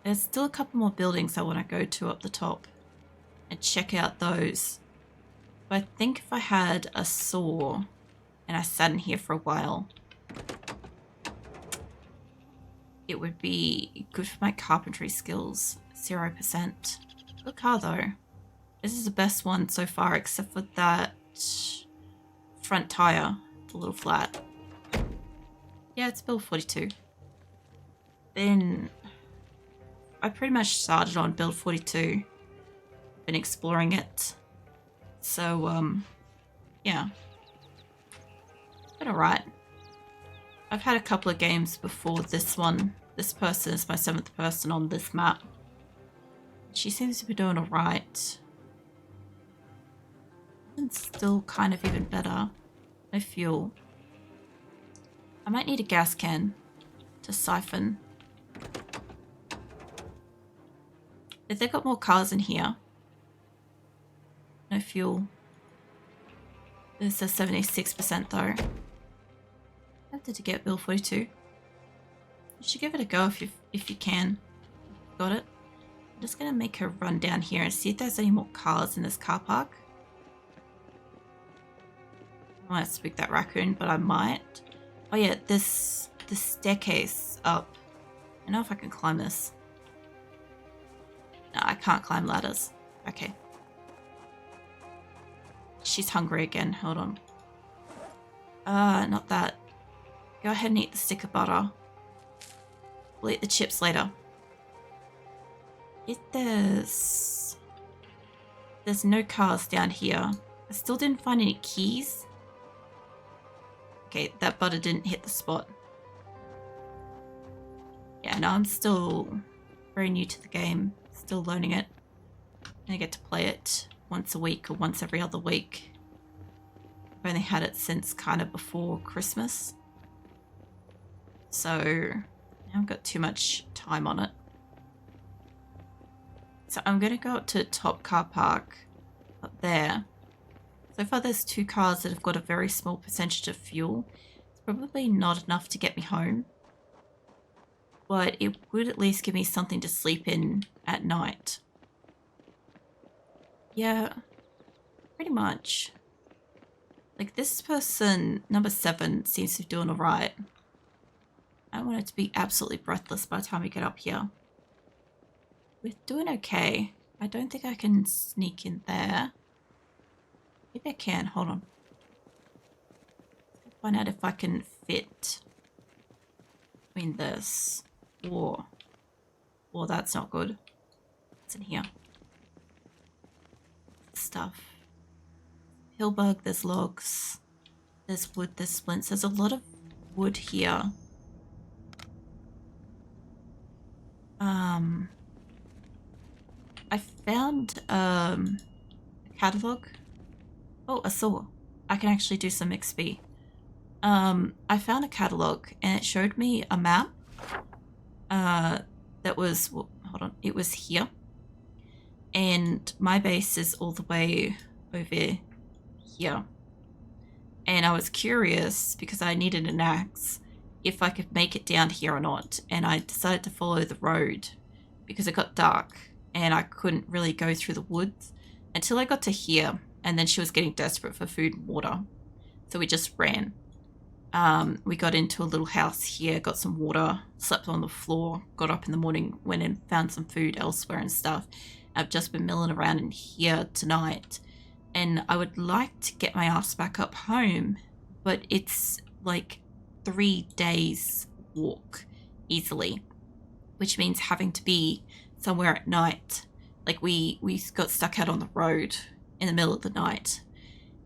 There's still a couple more buildings I want to go to up the top and check out those. But I think if I had a saw and I sat in here for a while, it would be good for my carpentry skills. 0%. Good car though. This is the best one so far, except for that front tire. It's a little flat. Yeah, it's build 42. Then I pretty much started on build 42. Been exploring it. So, yeah. It's been alright. I've had a couple of games before this one. This person is my 7th person on this map. She seems to be doing alright. And still kind of even better. No fuel. I might need a gas can to siphon. If they've got more cars in here. No fuel. This is 76% though. Tempted to get build 42. You should give it a go if you can. Got it? I'm just gonna make her run down here and see if there's any more cars in this car park. I might spook that raccoon, but I might. Oh yeah, this staircase up. I know if I can climb this. No, I can't climb ladders. Okay. She's hungry again. Hold on. Not that. Go ahead and eat the stick of butter. We'll eat the chips later. If there's no cars down here. I still didn't find any keys. Okay, that butter didn't hit the spot. Yeah, no, I'm still very new to the game. Still learning it. And I get to play it once a week or once every other week. I've only had it since kind of before Christmas. So I haven't got too much time on it. So I'm going to go up to top car park up there. So far there's 2 cars that have got a very small percentage of fuel. It's probably not enough to get me home. But it would at least give me something to sleep in at night. Yeah, pretty much. Like this person, number 7, seems to be doing alright. I don't want it to be absolutely breathless by the time we get up here. We're doing okay. I don't think I can sneak in there. Maybe I can. Hold on. Find out if I can fit between this or that's not good. What's in here? Stuff. Hillbug, there's logs. There's wood, there's splints. There's a lot of wood here. I found a catalog. Oh, a saw. I can actually do some XP. I found a catalog and it showed me a map. That was, well, hold on, it was here. And my base is all the way over here. And I was curious because I needed an axe if I could make it down here or not. And I decided to follow the road because it got dark and I couldn't really go through the woods until I got to here. And then she was getting desperate for food and water. So we just ran. We got into a little house here, got some water, slept on the floor, got up in the morning, went and found some food elsewhere and stuff. I've just been milling around in here tonight. And I would like to get my ass back up home, but it's like 3 days walk easily, which means having to be somewhere at night. Like we got stuck out on the road in the middle of the night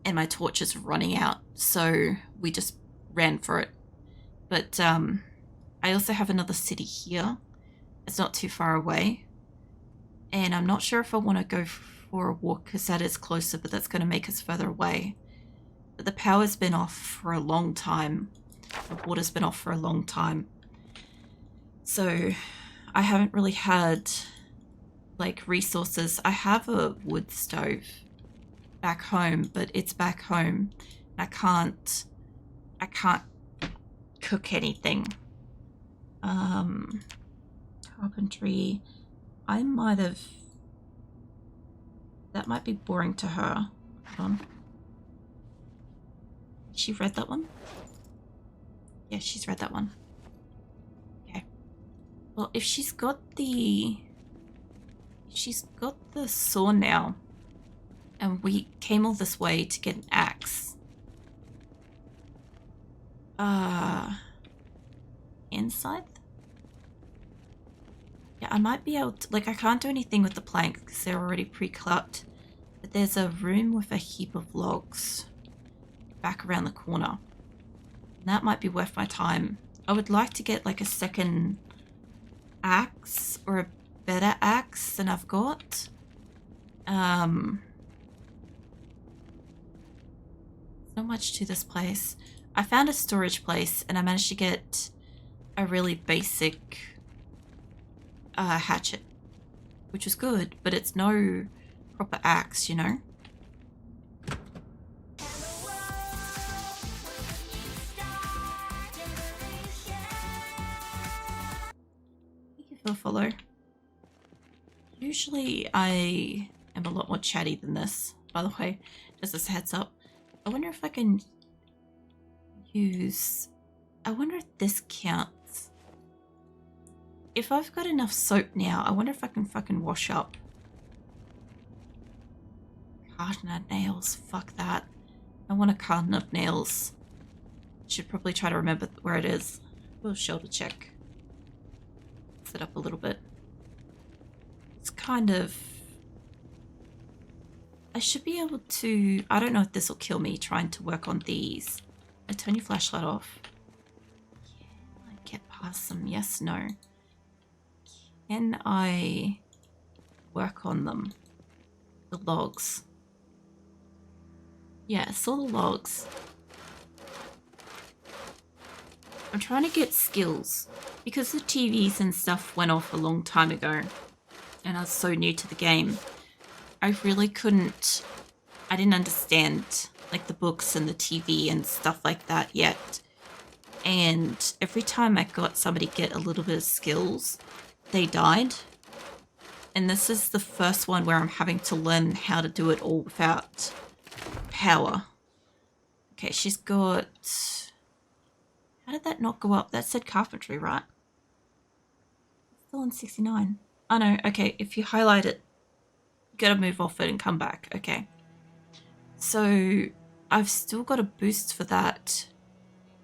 and my torch is running out, so we just ran for it. But I also have another city here. It's not too far away, and I'm not sure if I want to go for a walk because that is closer, but that's going to make us further away. But the power's been off for a long time. The water's been off for a long time, so I haven't really had like resources. I have a wood stove back home, but it's back home. I can't cook anything. Can't carpentry. I might have... That might be boring to her. Hold on. She read that one? Yeah, she's read that one. Okay. Well, if she's got the... If she's got the saw now, and we came all this way to get an axe. Inside? Yeah, I might be able to... Like, I can't do anything with the planks because they're already pre-cut. But there's a room with a heap of logs back around the corner. And that might be worth my time. I would like to get, like, a second axe or a better axe than I've got. Not much to this place. I found a storage place and I managed to get a really basic hatchet, which was good, but it's no proper axe, you know? Thank you for the follow. Usually I am a lot more chatty than this, by the way, just as a heads up. I wonder if I can use... I wonder if this counts. If I've got enough soap now, I wonder if I can fucking wash up. Carton of nails, fuck that. I want a carton of nails. Should probably try to remember where it is. We'll shoulder check. Set up a little bit. It's kind of... I should be able to... I don't know if this will kill me trying to work on these. I turn your flashlight off. Can I get past them? Yes, no. Can I work on them? The logs. Yeah, I saw the logs. I'm trying to get skills because the TVs and stuff went off a long time ago and I was so new to the game. I really couldn't... I didn't understand like the books and the TV and stuff like that yet. And every time I got somebody get a little bit of skills, they died. And this is the first one where I'm having to learn how to do it all without power. Okay, she's got... How did that not go up? That said carpentry, right? Still on 69. Oh no, okay, if you highlight it, you gotta move off it and come back. Okay. So, I've still got a boost for that.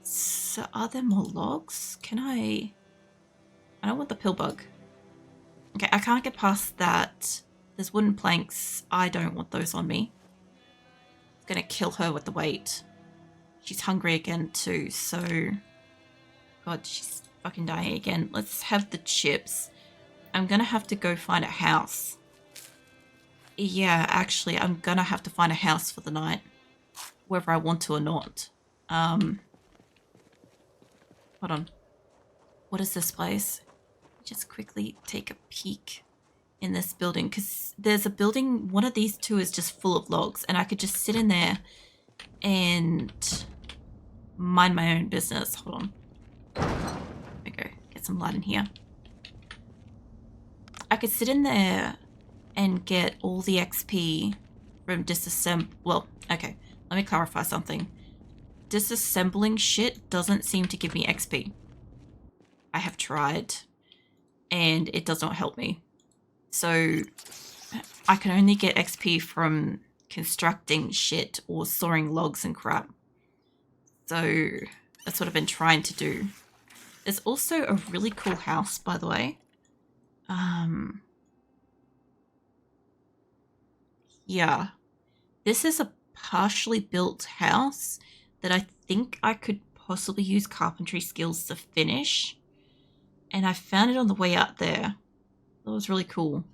So, are there more logs? Can I don't want the pill bug. Okay, I can't get past that. There's wooden planks. I don't want those on me. It's gonna kill her with the weight. She's hungry again too, so... God, she's fucking dying again. Let's have the chips. I'm gonna have to go find a house. Yeah, actually, I'm gonna have to find a house for the night. Whether I want to or not. Hold on. What is this place? Just quickly take a peek in this building, because there's a building, one of these two is just full of logs, and I could just sit in there and mind my own business. Hold on. There we go. Get some light in here. I could sit in there and get all the XP from well, okay. Let me clarify something. Disassembling shit doesn't seem to give me XP. I have tried, and it does not help me. So, I can only get XP from constructing shit or sawing logs and crap. So, that's what I've been trying to do. There's also a really cool house, by the way. Yeah. This is a partially built house that I think I could possibly use carpentry skills to finish. And I found it on the way out there. That was really cool.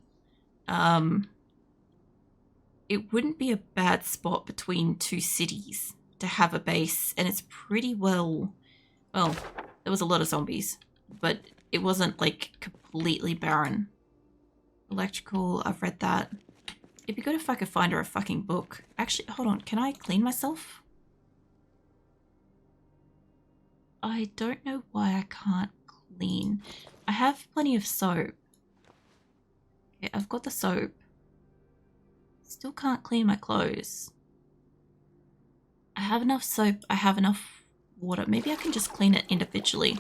It wouldn't be a bad spot between two cities to have a base, and it's pretty well, there was a lot of zombies, but it wasn't like completely barren. Electrical, I've read that. It'd be good if I could find her a fucking book. Actually, hold on, can I clean myself? I don't know why I can't clean. I have plenty of soap. Okay, I've got the soap. Still can't clean my clothes. I have enough soap. I have enough water. Maybe I can just clean it individually.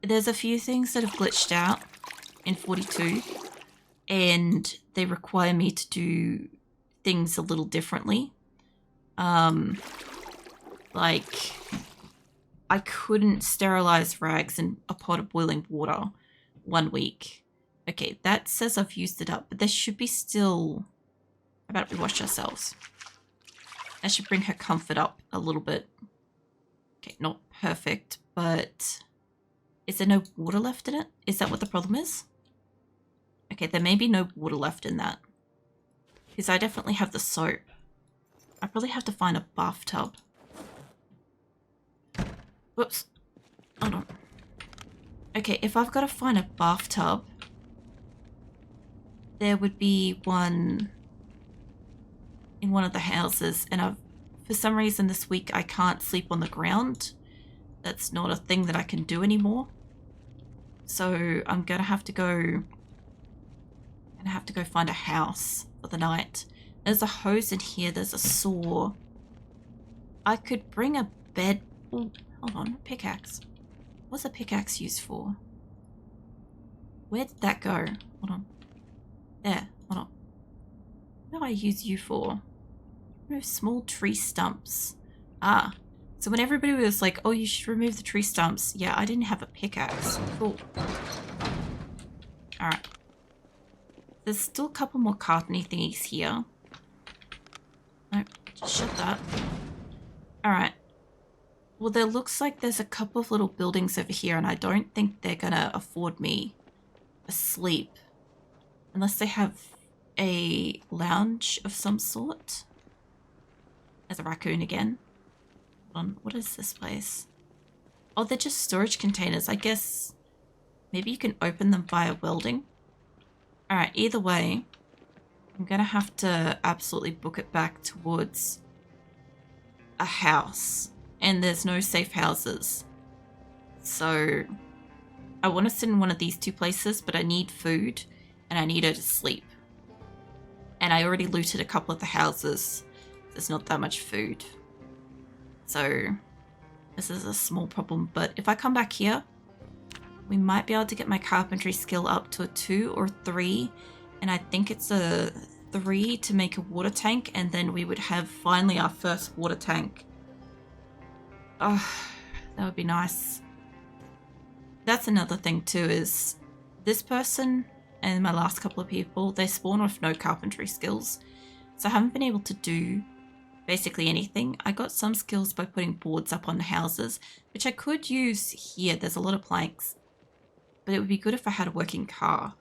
There's a few things that have glitched out in 42, and they require me to do things a little differently. Like, I couldn't sterilize rags in a pot of boiling water 1 week. Okay, that says I've used it up, but there should be still... How about we wash ourselves? That should bring her comfort up a little bit. Okay, not perfect, but... Is there no water left in it? Is that what the problem is? Okay, there may be no water left in that. Because I definitely have the soap. I probably have to find a bathtub. Whoops. Hold on. Okay, if I've got to find a bathtub, there would be one in one of the houses, and for some reason this week I can't sleep on the ground. That's not a thing that I can do anymore. So I'm gonna have to go find a house for the night. There's a hose in here, there's a saw. I could bring a bed. Oh, hold on, pickaxe. What's a pickaxe used for? Where did that go? Hold on. There, hold on. What do I use you for? Remove small tree stumps. Ah. So when everybody was like, oh, you should remove the tree stumps. Yeah, I didn't have a pickaxe. Cool. Alright. There's still a couple more cartony thingies here. Nope, just shut that. Alright. Well, there looks like there's a couple of little buildings over here, and I don't think they're gonna afford me a sleep. Unless they have a lounge of some sort. There's a raccoon again. Hold on, what is this place? Oh, they're just storage containers. I guess maybe you can open them via welding. Alright, either way, I'm gonna have to absolutely book it back towards a house. And there's no safe houses. So I want to sit in one of these two places, but I need food and I need her to sleep. And I already looted a couple of the houses. There's not that much food. So this is a small problem, but if I come back here, we might be able to get my carpentry skill up to a 2 or 3. And I think it's a 3 to make a water tank, and then we would have finally our first water tank. Oh, that would be nice. That's another thing too, is this person and my last couple of people, they spawn with no carpentry skills. So I haven't been able to do basically anything. I got some skills by putting boards up on the houses, which I could use here. There's a lot of planks. But it would be good if I had a working car.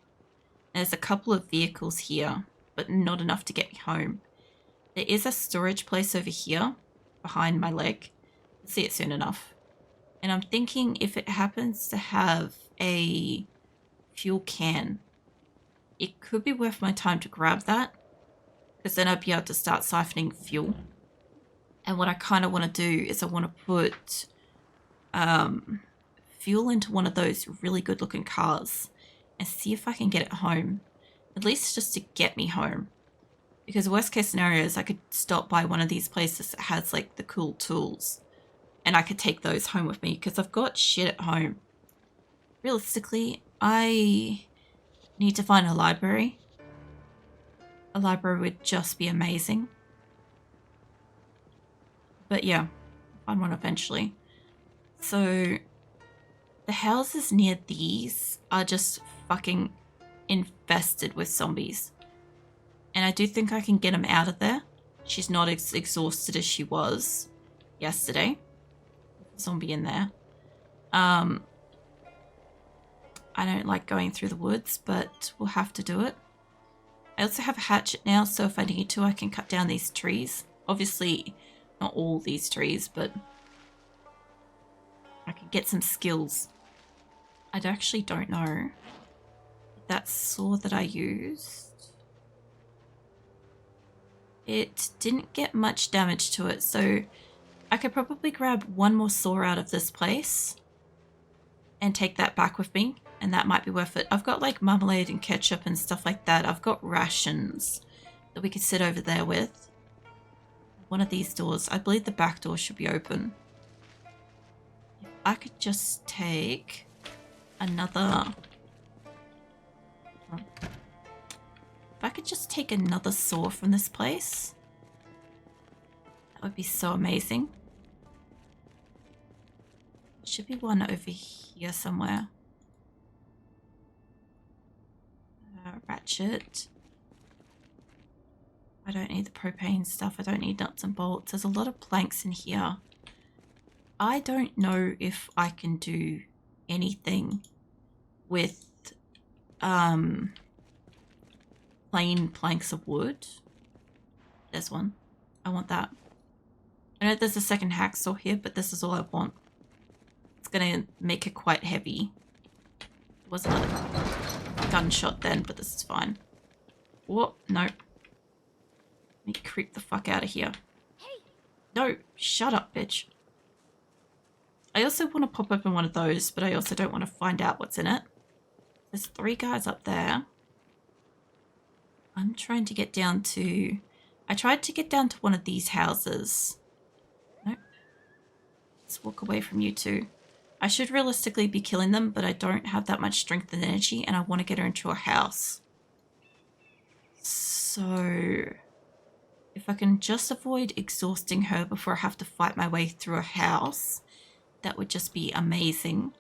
There's a couple of vehicles here, but not enough to get me home. There is a storage place over here behind my leg. I'll see it soon enough. And I'm thinking if it happens to have a fuel can, it could be worth my time to grab that, because then I'd be able to start siphoning fuel. And what I kind of want to do is I want to put fuel into one of those really good looking cars and see if I can get it home, at least just to get me home. Because worst case scenario is I could stop by one of these places that has like the cool tools and I could take those home with me, because I've got shit at home. Realistically, I need to find a library. A library would just be amazing. But yeah, I'll find one eventually. So the houses near these are just fucking infested with zombies. And I do think I can get him out of there. She's not as exhausted as she was yesterday. Zombie in there. I don't like going through the woods, but we'll have to do it. I also have a hatchet now, so if I need to, I can cut down these trees. Obviously, not all these trees, but I can get some skills. I actually don't know. That saw that I used, it didn't get much damage to it, so I could probably grab one more saw out of this place and take that back with me, and that might be worth it. I've got like marmalade and ketchup and stuff like that. I've got rations that we could sit over there with. One of these doors, I believe the back door should be open. If I could just take another... If I could just take another saw from this place, that would be so amazing. Should be one over here somewhere. Ratchet. I don't need the propane stuff. I don't need nuts and bolts. There's a lot of planks in here. I don't know if I can do anything with plain planks of wood. There's one. I want that. I know there's a second hacksaw here, but this is all I want. It's gonna make it quite heavy. It wasn't a gunshot then, but this is fine. Oh, no. Let me creep the fuck out of here. Hey. No, shut up, bitch. I also want to pop open one of those, but I also don't want to find out what's in it. There's 3 guys up there. I'm trying to get down to... I tried to get down to one of these houses. Nope. Let's walk away from you two. I should realistically be killing them, but I don't have that much strength and energy, and I want to get her into a house. So... if I can just avoid exhausting her before I have to fight my way through a house, that would just be amazing.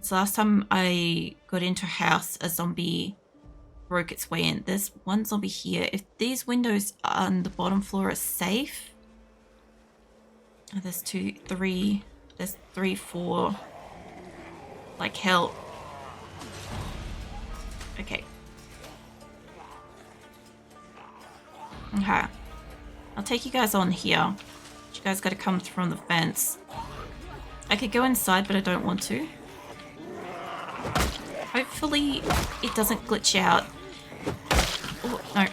So last time I got into a house, a zombie broke its way in. There's one zombie here. If these windows on the bottom floor are safe... oh, there's 2, 3... there's 3, 4... like hell. Okay. Okay. I'll take you guys on here. You guys gotta come from the fence. I could go inside, but I don't want to. Hopefully it doesn't glitch out. Oh, no.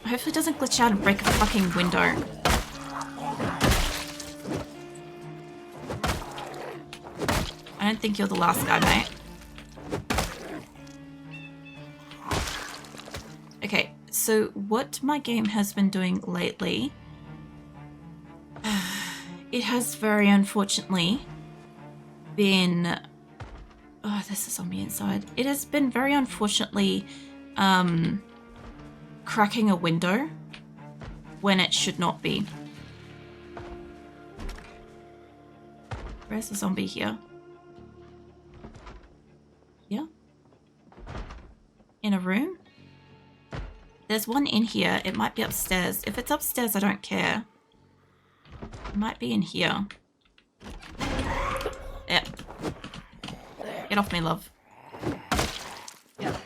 Hopefully it doesn't glitch out and break a fucking window. I don't think you're the last guy, mate. Okay, so what my game has been doing lately... it has very unfortunately been... oh, there's a zombie inside. It has been very unfortunately cracking a window when it should not be. Where's the zombie here? Here? In a room? There's one in here. It might be upstairs. If it's upstairs, I don't care. It might be in here. Yep. Get off me, love. Yep.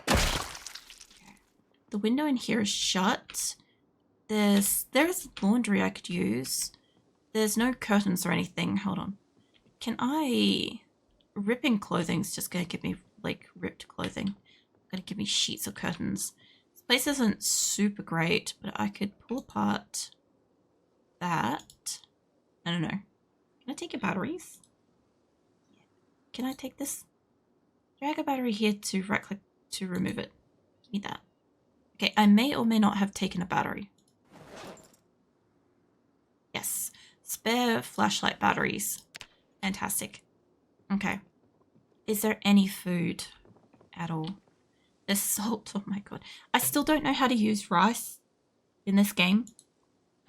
The window in here is shut. There's laundry I could use. There's no curtains or anything. Hold on. Can I... ripping clothing's just gonna give me, like, ripped clothing. Gonna give me sheets of curtains. This place isn't super great, but I could pull apart that. I don't know. Can I take your batteries? Can I take this? Drag a battery here to right click to remove it. Give me that. Okay, I may or may not have taken a battery. Yes. Spare flashlight batteries. Fantastic. Okay. Is there any food at all? There's salt. Oh my god. I still don't know how to use rice in this game.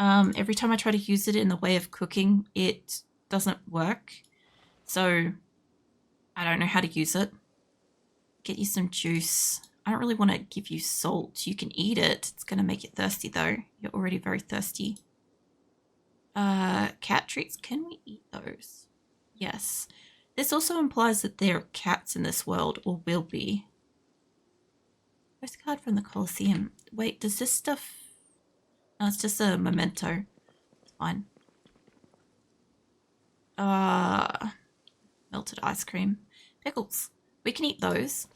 Every time I try to use it in the way of cooking, it doesn't work. So, I don't know how to use it. Get you some juice. I don't really want to give you salt. You can eat it. It's going to make you thirsty though. You're already very thirsty. Cat treats. Can we eat those? Yes. This also implies that there are cats in this world, or will be. Postcard from the Colosseum. Wait, does this stuff... no, it's just a memento. It's fine. Melted ice cream. Pickles. We can eat those.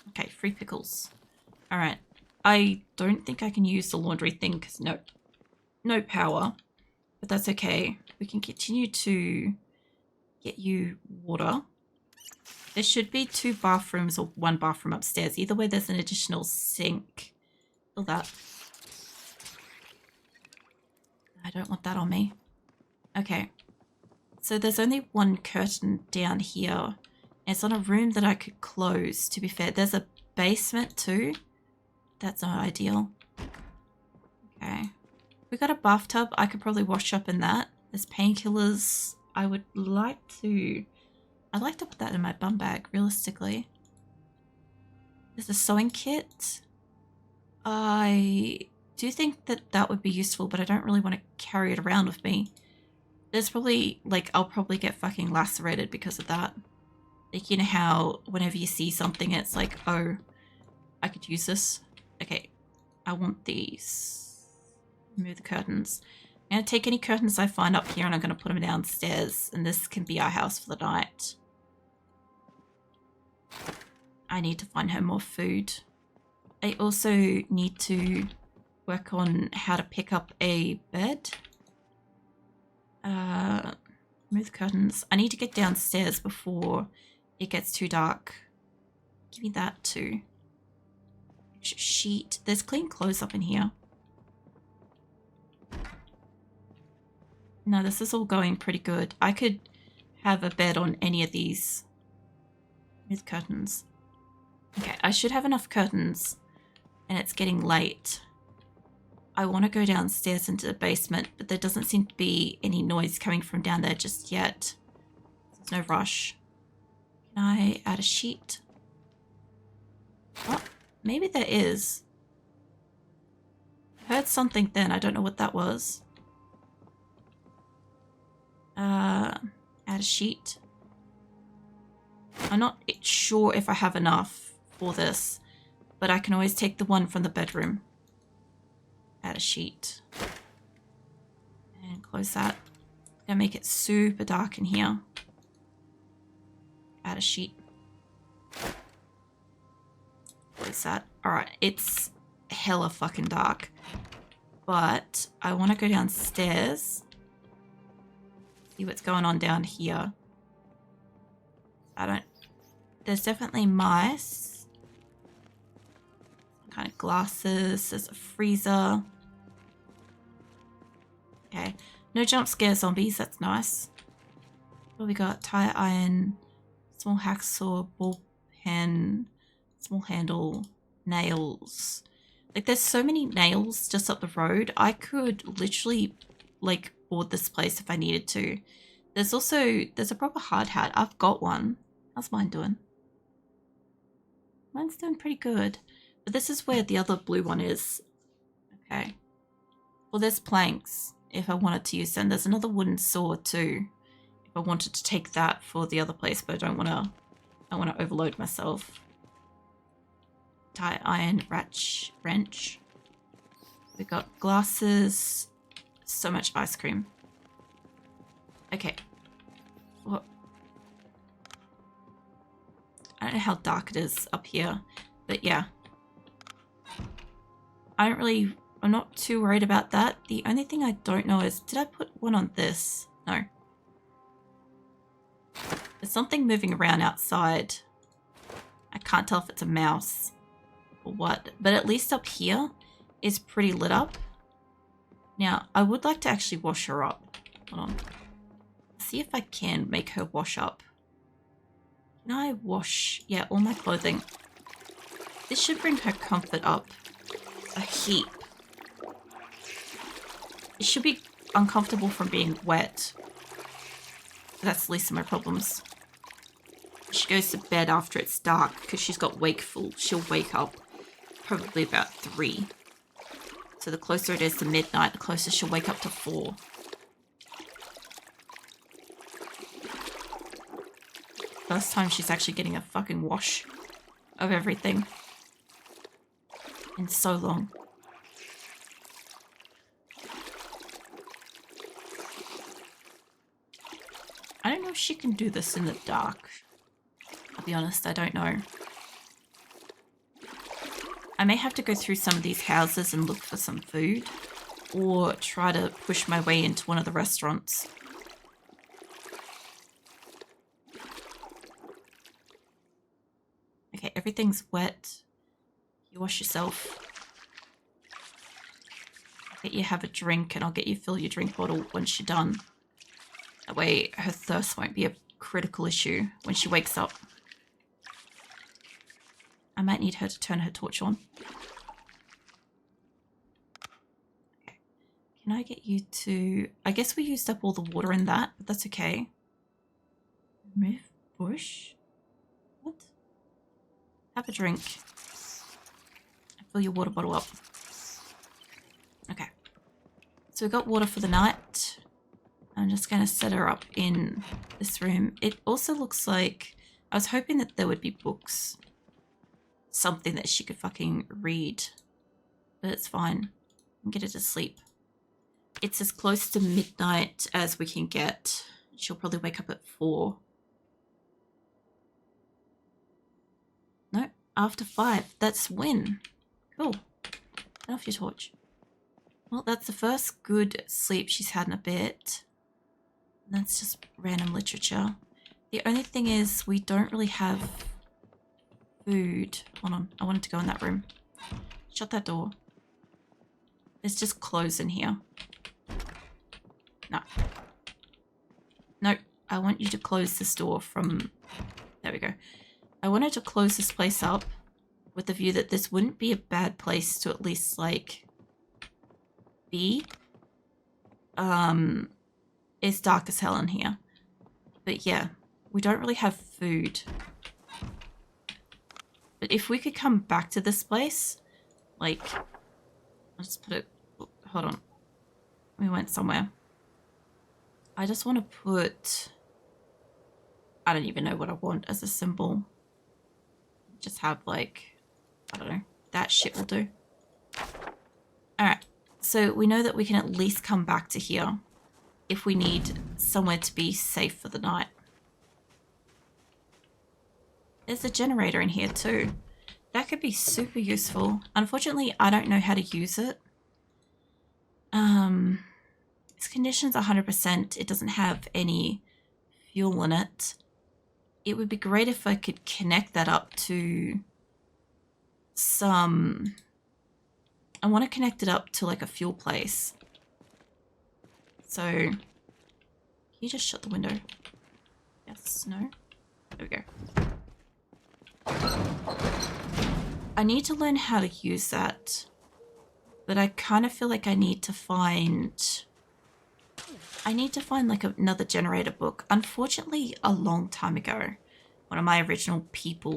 Okay, free pickles. Alright. I don't think I can use the laundry thing because no power. But that's okay. We can continue to get you water. There should be 2 bathrooms or 1 bathroom upstairs. Either way, there's an additional sink. Fill that. I don't want that on me. Okay. So there's only 1 curtain down here. It's on a room that I could close, to be fair. There's a basement too. That's not ideal. Okay. We got a bathtub. I could probably wash up in that. There's painkillers. I'd like to put that in my bum bag, realistically. There's a sewing kit. I do think that that would be useful, but I don't really want to carry it around with me. There's probably, like, I'll probably get fucking lacerated because of that. Like, you know how whenever you see something, it's like, oh, I could use this. Okay, I want these. Remove the curtains. I'm going to take any curtains I find up here and I'm going to put them downstairs. And this can be our house for the night. I need to find her more food. I also need to work on how to pick up a bed. Remove the curtains. I need to get downstairs before it gets too dark. Give me that too. Sheet. There's clean clothes up in here. No, this is all going pretty good. I could have a bed on any of these. With curtains. Okay, I should have enough curtains. And it's getting late. I want to go downstairs into the basement, but there doesn't seem to be any noise coming from down there just yet. There's no rush. Can I add a sheet? Oh, maybe there is. I heard something then. I don't know what that was. Add a sheet. I'm not sure if I have enough for this, but I can always take the one from the bedroom. Add a sheet. And close that. Gonna make it super dark in here. Add a sheet. Close that. Alright, it's hella fucking dark. But I want to go downstairs. See what's going on down here. There's definitely mice. Some kind of glasses. There's a freezer. Okay. No jump scare zombies. That's nice. What we got? Tire iron. Small hacksaw. Ball pen. Small handle. Nails. Like, there's so many nails just up the road. I could literally, like, board this place if I needed to. There's a proper hard hat. I've got one. How's mine doing? Mine's doing pretty good. But this is where the other blue one is. Okay. Well, there's planks if I wanted to use them. There's another wooden saw too. If I wanted to take that for the other place, but I don't want to overload myself. Tie iron wrench. We got glasses. So much ice cream. Okay. What? I don't know how dark it is up here, but yeah. I'm not too worried about that. The only thing I don't know is, did I put one on this? No. There's something moving around outside. I can't tell if it's a mouse or what, but at least up here is pretty lit up. Now, I would like to actually wash her up. Hold on. See if I can make her wash up. Can I wash? Yeah, all my clothing. This should bring her comfort up a heap. It should be uncomfortable from being wet. That's the least of my problems. She goes to bed after it's dark because she's got wakeful. She'll wake up probably about 3. So the closer it is to midnight, the closer she'll wake up to 4. First time she's actually getting a fucking wash of everything in so long. I don't know if she can do this in the dark. I'll be honest, I don't know. I may have to go through some of these houses and look for some food, or try to push my way into one of the restaurants. Okay, everything's wet. You wash yourself. I'll get you have a drink and I'll get you fill your drink bottle once you're done. That way her thirst won't be a critical issue when she wakes up. I might need her to turn her torch on. Okay. Can I get you to... I guess we used up all the water in that, but that's okay. Remove bush? What? Have a drink. And fill your water bottle up. Okay. So we got water for the night. I'm just going to set her up in this room. It also looks like... I was hoping that there would be books. Something that she could fucking read. But it's fine. I'll get her to sleep. It's as close to midnight as we can get. She'll probably wake up at 4. No, after 5. That's when. Cool. Turn off your torch. Well, that's the first good sleep she's had in a bit. That's just random literature. The only thing is we don't really have food. Hold on, I wanted to go in that room. Shut that door. There's just clothes in here. No. Nope. I want you to close this door from... There we go. I wanted to close this place up with the view that this wouldn't be a bad place to at least, like, be. It's dark as hell in here. But yeah, we don't really have food. But if we could come back to this place, like, I'll just put it, hold on. We went somewhere. I just want to put, I don't even know what I want as a symbol. Just have like, I don't know, that shit will do. Alright, so we know that we can at least come back to here if we need somewhere to be safe for the night. There's a generator in here too. That could be super useful. Unfortunately, I don't know how to use it. Its condition's 100%. It doesn't have any fuel in it. It would be great if I could connect that up to some... I want to connect it up to like a fuel place. So, can you just shut the window? Yes, no? There we go. I need to learn how to use that, but I kind of feel like I need to find like another generator book. Unfortunately, a long time ago, one of my original people